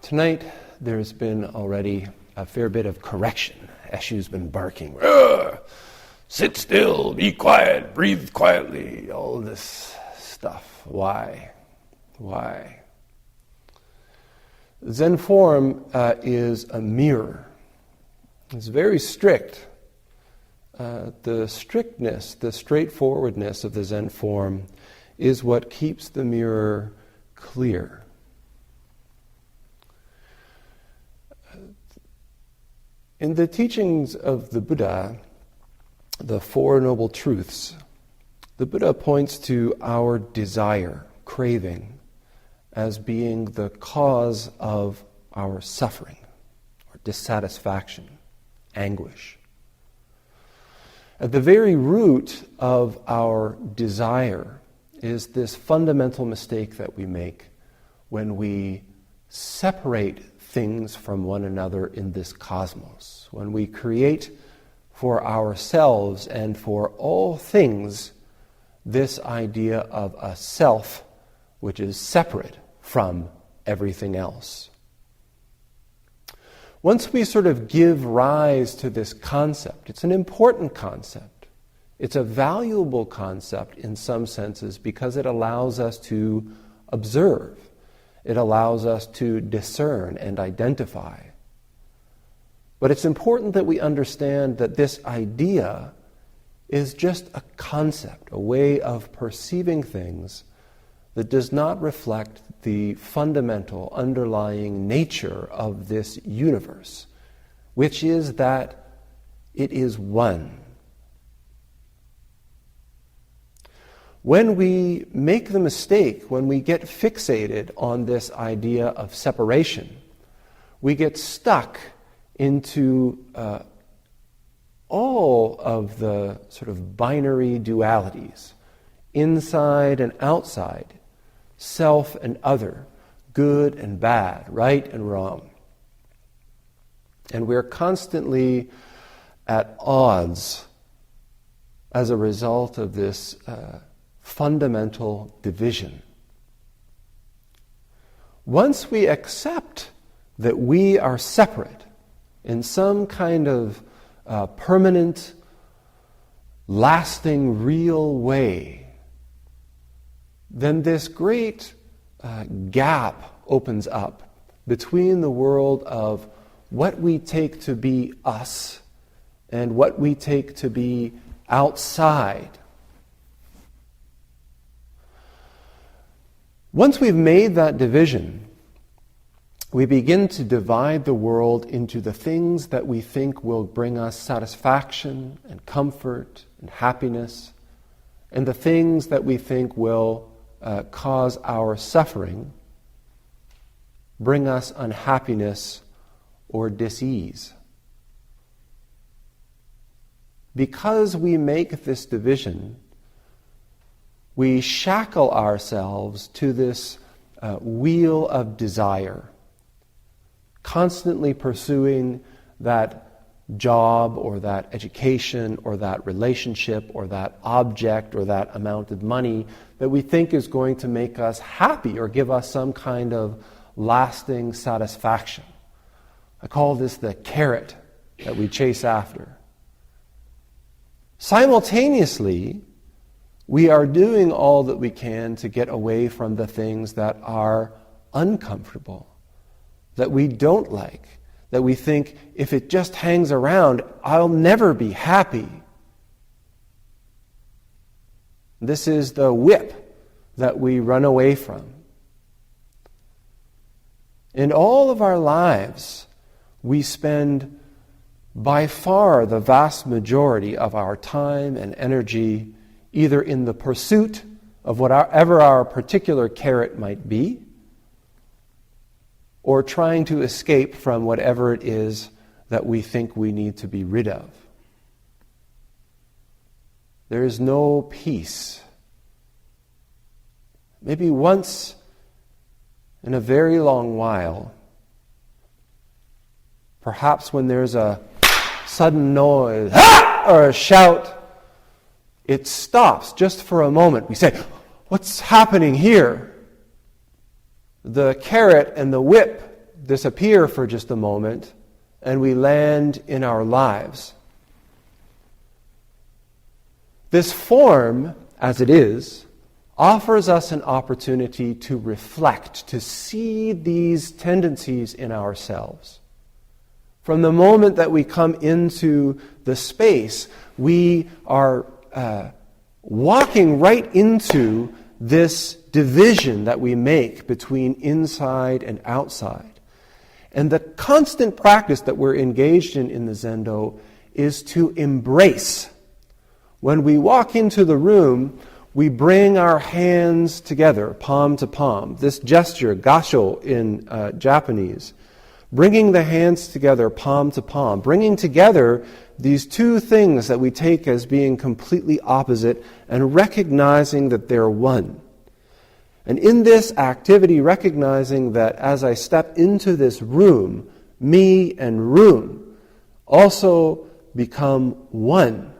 Tonight, there's been already a fair bit of correction. Eshu's been barking. "Ugh! Sit still, be quiet, breathe quietly," all this stuff. Why? Zen form is a mirror. It's very strict. The strictness, the straightforwardness of the Zen form is what keeps the mirror clear. In the teachings of the Buddha, the Four Noble Truths, the Buddha points to our desire, craving, as being the cause of our suffering, or dissatisfaction, anguish. At the very root of our desire is this fundamental mistake that we make when we separate things from one another in this cosmos, when we create for ourselves and for all things this idea of a self which is separate from everything else. Once we sort of give rise to this concept, it's an important concept. It's a valuable concept in some senses because it allows us to observe. It allows us to discern and identify. But it's important that we understand that this idea is just a concept, a way of perceiving things that does not reflect the fundamental underlying nature of this universe, which is that it is one. When we make the mistake, when we get fixated on this idea of separation, we get stuck into all of the sort of binary dualities, inside and outside, self and other, good and bad, right and wrong. And we're constantly at odds as a result of this fundamental division. Once we accept that we are separate in some kind of permanent, lasting, real way, then this great gap opens up between the world of what we take to be us and what we take to be outside. Once we've made that division, we begin to divide the world into the things that we think will bring us satisfaction and comfort and happiness, and the things that we think will cause our suffering, bring us unhappiness or dis-ease. Because we make this division, we shackle ourselves to this wheel of desire, constantly pursuing that job or that education or that relationship or that object or that amount of money that we think is going to make us happy or give us some kind of lasting satisfaction. I call this the carrot that we chase after. Simultaneously, we are doing all that we can to get away from the things that are uncomfortable, that we don't like, that we think if it just hangs around, I'll never be happy. This is the whip that we run away from. In all of our lives, we spend by far the vast majority of our time and energy either in the pursuit of whatever our particular carrot might be, or trying to escape from whatever it is that we think we need to be rid of. There is no peace. Maybe once in a very long while, perhaps when there's a sudden noise or a shout, it stops just for a moment. We say, "What's happening here?" The carrot and the whip disappear for just a moment, and we land in our lives. This form, as it is, offers us an opportunity to reflect, to see these tendencies in ourselves. From the moment that we come into the space, we are walking right into this division that we make between inside and outside. And the constant practice that we're engaged in the zendo is to embrace. When we walk into the room, we bring our hands together, palm to palm. This gesture, gasho in Japanese, bringing the hands together, palm to palm, bringing together these two things that we take as being completely opposite and recognizing that they're one. And in this activity, recognizing that as I step into this room, me and room also become one.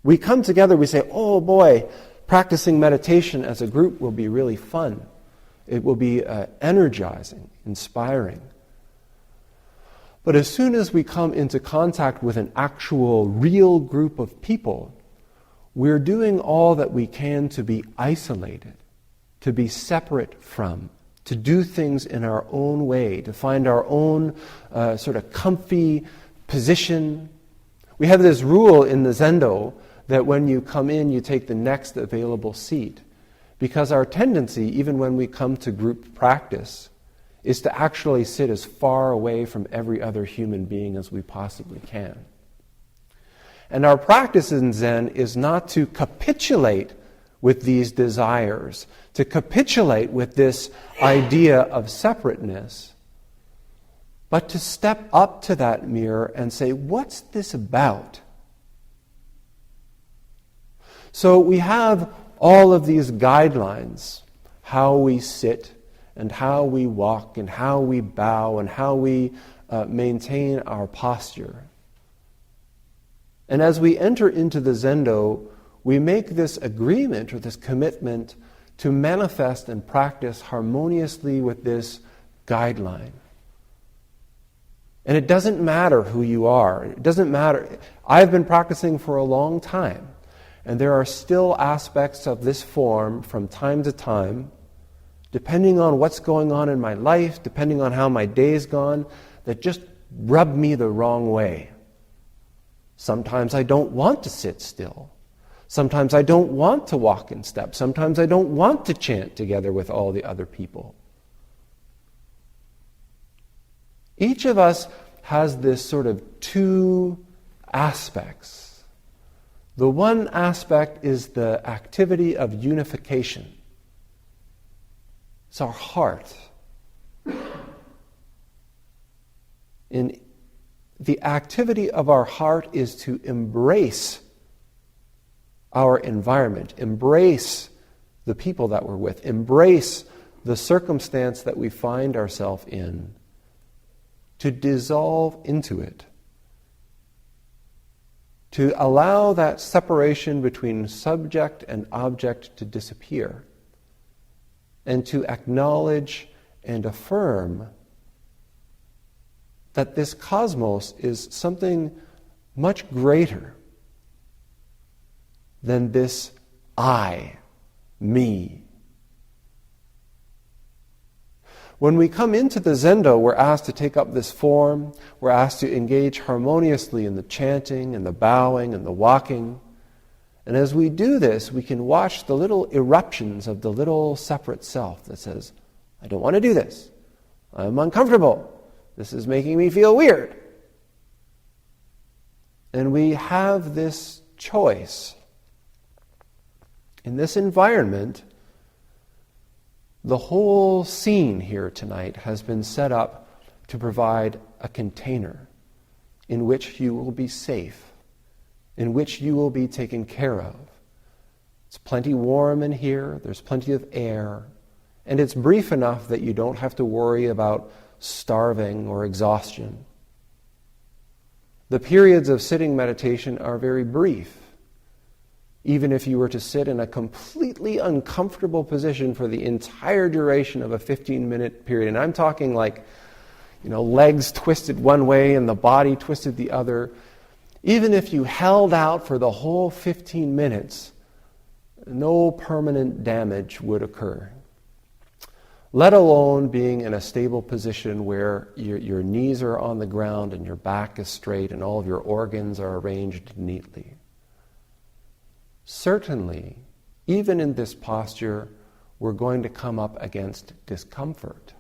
We come together, we say, oh boy, practicing meditation as a group will be really fun. It will be energizing, inspiring. But as soon as we come into contact with an actual, real group of people, we're doing all that we can to be isolated, to be separate from, to do things in our own way, to find our own sort of comfy position. We have this rule in the zendo that when you come in, you take the next available seat. Because our tendency, even when we come to group practice, is to actually sit as far away from every other human being as we possibly can. And our practice in Zen is not to capitulate with these desires, to capitulate with this idea of separateness, but to step up to that mirror and say, what's this about? So we have all of these guidelines, how we sit and how we walk and how we bow and how we maintain our posture. And as we enter into the zendo, we make this agreement or this commitment to manifest and practice harmoniously with this guideline. And it doesn't matter who you are. It doesn't matter. I've been practicing for a long time. And there are still aspects of this form from time to time, depending on what's going on in my life, depending on how my day's gone, that just rub me the wrong way. Sometimes I don't want to sit still. Sometimes I don't want to walk in step. Sometimes I don't want to chant together with all the other people. Each of us has this sort of two aspects. The one aspect is the activity of unification. It's our heart. The activity of our heart is to embrace our environment, embrace the people that we're with, embrace the circumstance that we find ourselves in, to dissolve into it, to allow that separation between subject and object to disappear, and to acknowledge and affirm that this cosmos is something much greater than this I, me. When we come into the zendo, we're asked to take up this form. We're asked to engage harmoniously in the chanting and the bowing and the walking. And as we do this, we can watch the little eruptions of the little separate self that says, I don't want to do this. I'm uncomfortable. This is making me feel weird. And we have this choice. In this environment, the whole scene here tonight has been set up to provide a container in which you will be safe, in which you will be taken care of. It's plenty warm in here, there's plenty of air, and it's brief enough that you don't have to worry about starving or exhaustion. The periods of sitting meditation are very brief. even if you were to sit in a completely uncomfortable position for the entire duration of a 15-minute period. And I'm talking like, legs twisted one way and the body twisted the other. Even if you held out for the whole 15 minutes, no permanent damage would occur. Let alone being in a stable position where your knees are on the ground and your back is straight and all of your organs are arranged neatly. Certainly, even in this posture, we're going to come up against discomfort.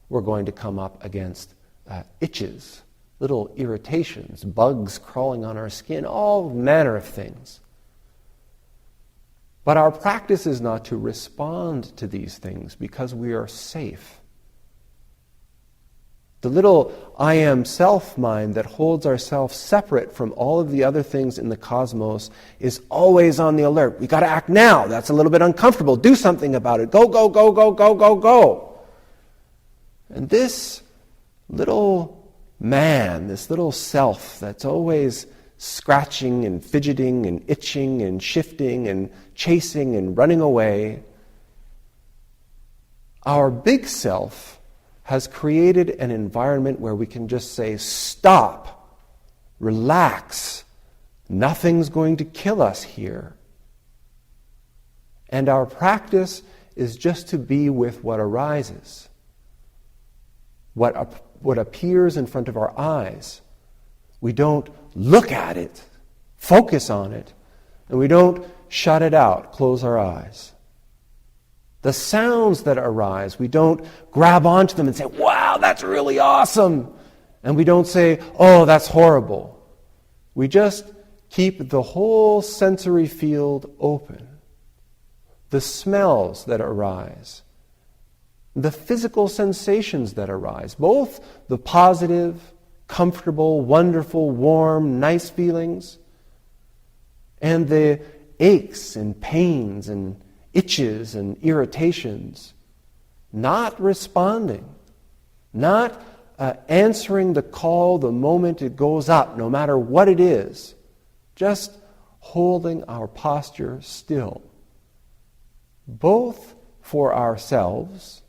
We're going to come up against itches, little irritations, bugs crawling on our skin, all manner of things. But our practice is not to respond to these things because we are safe. The little I am self mind that holds ourselves separate from all of the other things in the cosmos is always on the alert. We got to act now. That's a little bit uncomfortable. Do something about it. Go, go, go, go, go, go, go. And this little man, this little self that's always scratching and fidgeting and itching and shifting and chasing and running away, our big self has created an environment where we can just say, stop, relax, nothing's going to kill us here. And our practice is just to be with what arises, what appears in front of our eyes. We don't look at it, focus on it, and we don't shut it out, close our eyes. The sounds that arise, we don't grab onto them and say, wow, that's really awesome. And we don't say, oh, that's horrible. We just keep the whole sensory field open. The smells that arise, the physical sensations that arise, both the positive, comfortable, wonderful, warm, nice feelings, and the aches and pains and itches and irritations, not responding, not answering the call the moment it goes up, no matter what it is, just holding our posture still, both for ourselves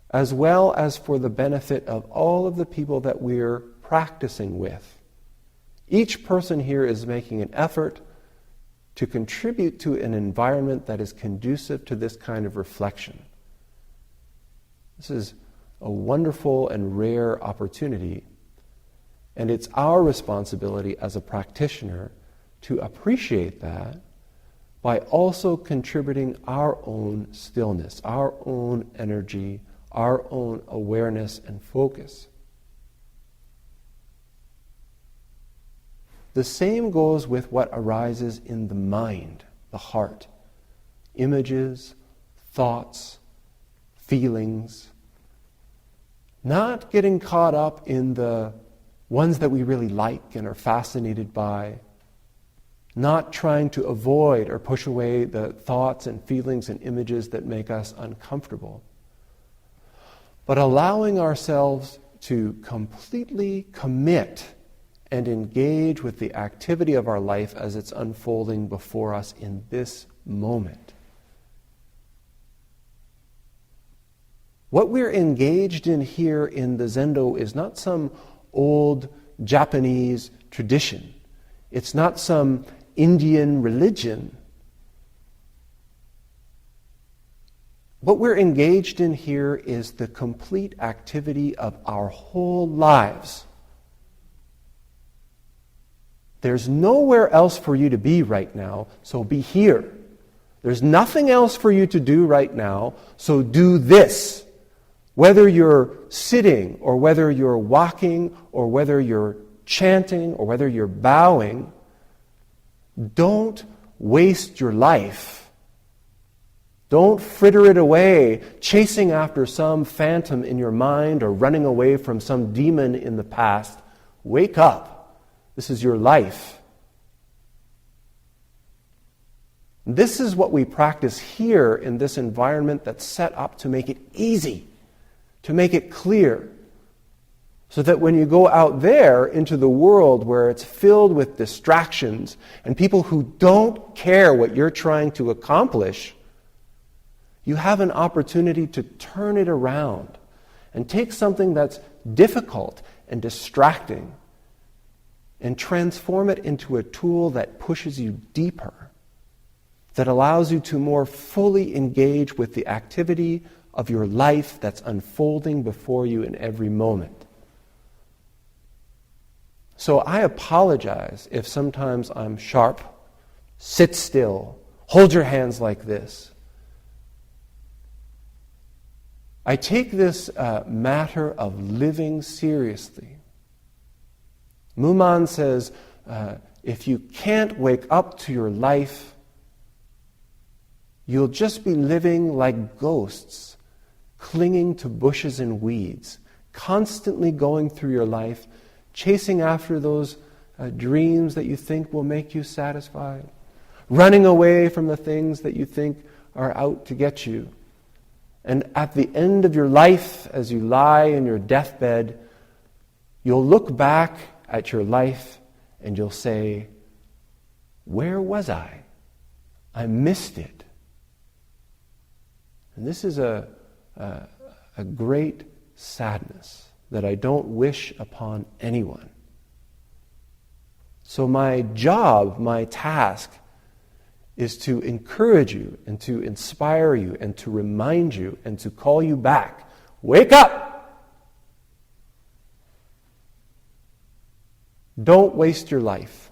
as well as for the benefit of all of the people that we're practicing with. Each person here is making an effort to contribute to an environment that is conducive to this kind of reflection. This is a wonderful and rare opportunity, and it's our responsibility as a practitioner to appreciate that by also contributing our own stillness, our own energy, our own awareness and focus. The same goes with what arises in the mind, the heart. Images, thoughts, feelings. Not getting caught up in the ones that we really like and are fascinated by. Not trying to avoid or push away the thoughts and feelings and images that make us uncomfortable. But allowing ourselves to completely commit and engage with the activity of our life as it's unfolding before us in this moment. What we're engaged in here in the zendo is not some old Japanese tradition. It's not some Indian religion. What we're engaged in here is the complete activity of our whole lives. There's nowhere else for you to be right now, so be here. There's nothing else for you to do right now, so do this. Whether you're sitting, or whether you're walking, or whether you're chanting, or whether you're bowing, don't waste your life. Don't fritter it away, chasing after some phantom in your mind or running away from some demon in the past. Wake up. This is your life. This is what we practice here in this environment that's set up to make it easy, to make it clear. So that when you go out there into the world where it's filled with distractions and people who don't care what you're trying to accomplish, you have an opportunity to turn it around and take something that's difficult and distracting and transform it into a tool that pushes you deeper, that allows you to more fully engage with the activity of your life that's unfolding before you in every moment. So I apologize if sometimes I'm sharp. Sit still. Hold your hands like this. I take this matter of living seriously. Muman says, if you can't wake up to your life, you'll just be living like ghosts, clinging to bushes and weeds, constantly going through your life, chasing after those dreams that you think will make you satisfied, running away from the things that you think are out to get you. And at the end of your life, as you lie in your deathbed, you'll look back at your life and you'll say, where was I? I missed it. And this is a great sadness that I don't wish upon anyone. So my job, my task, is to encourage you and to inspire you and to remind you and to call you back. Wake up! Don't waste your life.